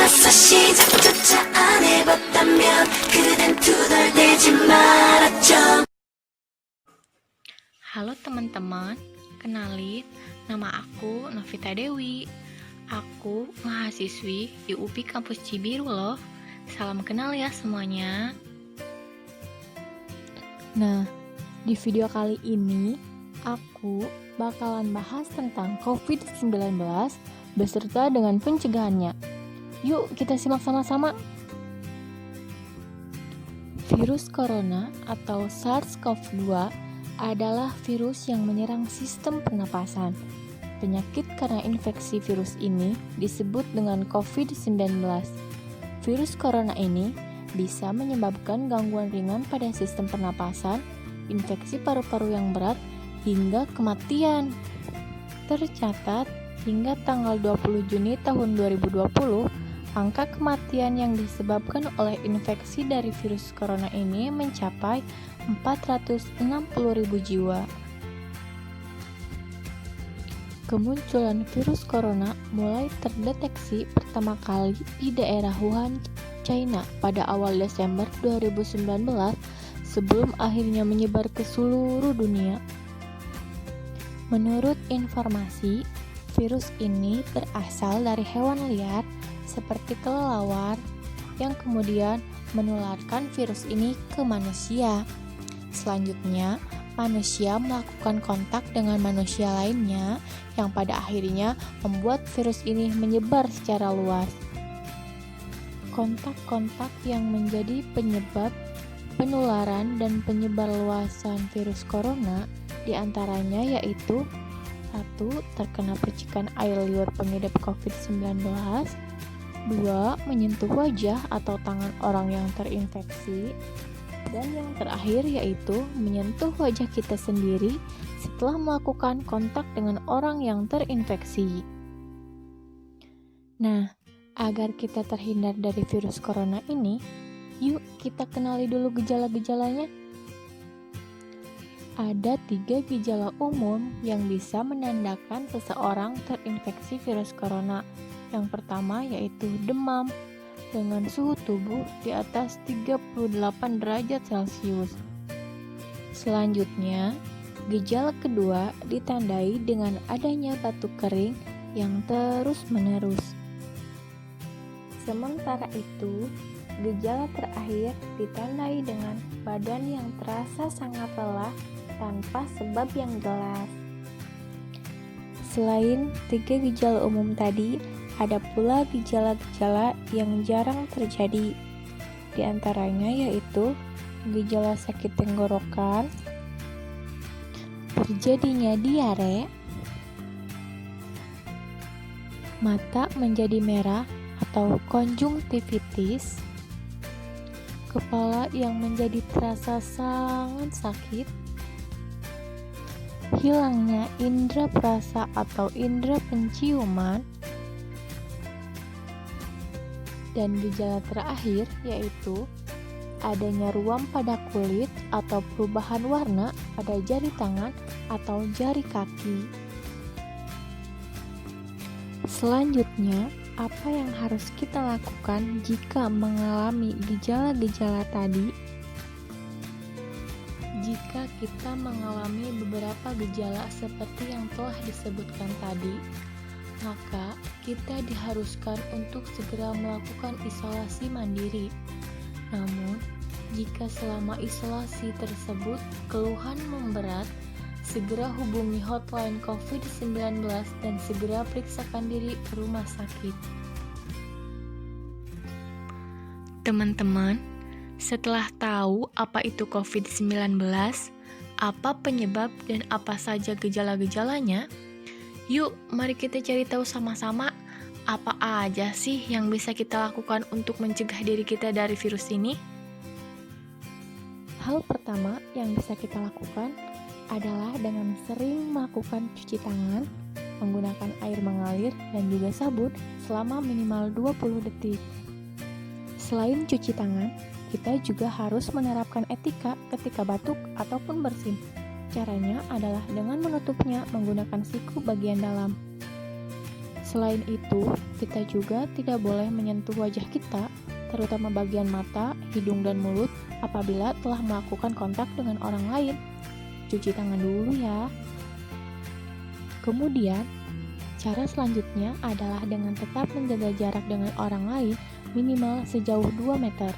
벌써 시작조차 안 해봤다면 그댄 투덜대지 말았죠. Halo teman-teman, kenalin, nama aku Novita Dewi. Aku mahasiswi di UPI Kampus Cibiru loh. Salam kenal ya semuanya. Nah, di video kali ini aku bakalan bahas tentang COVID-19 beserta dengan pencegahannya. Yuk kita simak sama-sama. Virus corona atau SARS-CoV-2 adalah virus yang menyerang sistem pernapasan. Penyakit karena infeksi virus ini disebut dengan COVID-19. Virus corona ini bisa menyebabkan gangguan ringan pada sistem pernapasan, infeksi paru-paru yang berat, hingga kematian. Tercatat, hingga tanggal 20 Juni tahun 2020, angka kematian yang disebabkan oleh infeksi dari virus corona ini mencapai 460.000 jiwa. Kemunculan virus corona mulai terdeteksi pertama kali di daerah Wuhan, China pada awal Desember 2019 sebelum akhirnya menyebar ke seluruh dunia. Menurut informasi, virus ini berasal dari hewan liar seperti kelelawar yang kemudian menularkan virus ini ke manusia. Selanjutnya, manusia melakukan kontak dengan manusia lainnya yang pada akhirnya membuat virus ini menyebar secara luas. Kontak-kontak yang menjadi penyebab penularan dan penyebar luasan virus corona diantaranya yaitu 1. Terkena percikan air liur pengidap COVID-19, 2. Menyentuh wajah atau tangan orang yang terinfeksi, dan yang terakhir yaitu menyentuh wajah kita sendiri setelah melakukan kontak dengan orang yang terinfeksi. Nah, agar kita terhindar dari virus corona ini, yuk kita kenali dulu gejala-gejalanya. Ada 3 gejala umum yang bisa menandakan seseorang terinfeksi virus corona. Yang pertama yaitu demam dengan suhu tubuh di atas 38 derajat Celcius. Selanjutnya, gejala kedua ditandai dengan adanya batuk kering yang terus-menerus. Sementara itu, gejala terakhir ditandai dengan badan yang terasa sangat lelah tanpa sebab yang jelas. Selain 3 gejala umum tadi, ada pula gejala-gejala yang jarang terjadi. Di antaranya yaitu gejala sakit tenggorokan, terjadinya diare, mata menjadi merah atau konjungtivitis, kepala yang menjadi terasa sangat sakit, hilangnya indera perasa atau indera penciuman, dan gejala terakhir yaitu adanya ruam pada kulit atau perubahan warna pada jari tangan atau jari kaki. Selanjutnya, apa yang harus kita lakukan jika mengalami gejala-gejala tadi? Jika kita mengalami beberapa gejala seperti yang telah disebutkan tadi, maka kita diharuskan untuk segera melakukan isolasi mandiri. Namun, jika selama isolasi tersebut keluhan memberat, segera hubungi hotline COVID-19 dan segera periksakan diri ke rumah sakit. Teman-teman, setelah tahu apa itu COVID-19, apa penyebab dan apa saja gejala-gejalanya, yuk mari kita cari tahu sama-sama apa aja sih yang bisa kita lakukan untuk mencegah diri kita dari virus ini. Hal pertama yang bisa kita lakukan adalah dengan sering melakukan cuci tangan, menggunakan air mengalir dan juga sabun selama minimal 20 detik. Selain cuci tangan, kita juga harus menerapkan etika ketika batuk ataupun bersin. Caranya adalah dengan menutupnya menggunakan siku bagian dalam. Selain itu, Kita juga tidak boleh menyentuh wajah kita, terutama bagian mata, hidung, dan mulut apabila telah melakukan kontak dengan orang lain. Cuci tangan dulu ya. Kemudian, cara selanjutnya adalah dengan tetap menjaga jarak dengan orang lain minimal sejauh 2 meter.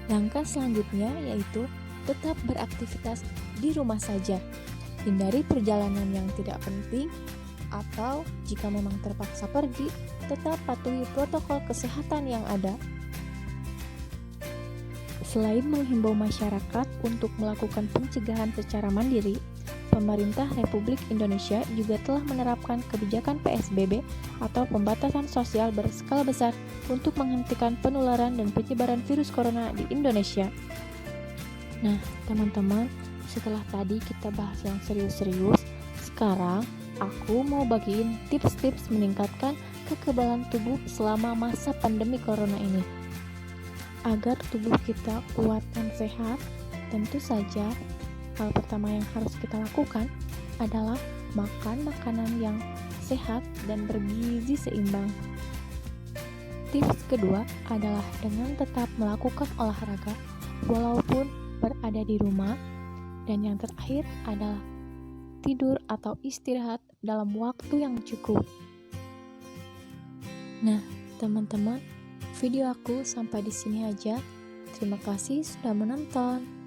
Langkah selanjutnya yaitu tetap beraktivitas di rumah saja. Hindari perjalanan yang tidak penting, atau jika memang terpaksa pergi, tetap patuhi protokol kesehatan yang ada. Selain menghimbau masyarakat untuk melakukan pencegahan secara mandiri, pemerintah Republik Indonesia juga telah menerapkan kebijakan PSBB atau pembatasan sosial berskala besar untuk menghentikan penularan dan penyebaran virus corona di Indonesia. Nah, teman-teman, setelah tadi kita bahas yang serius-serius, sekarang aku mau bagiin tips-tips meningkatkan kekebalan tubuh selama masa pandemi corona ini. Agar tubuh kita kuat dan sehat, tentu saja hal pertama yang harus kita lakukan adalah makan makanan yang sehat dan bergizi seimbang. Tips kedua adalah dengan tetap melakukan olahraga walaupun berada di rumah. Dan yang terakhir adalah tidur atau istirahat dalam waktu yang cukup. Nah, teman-teman, video aku sampai di sini aja. Terima kasih sudah menonton.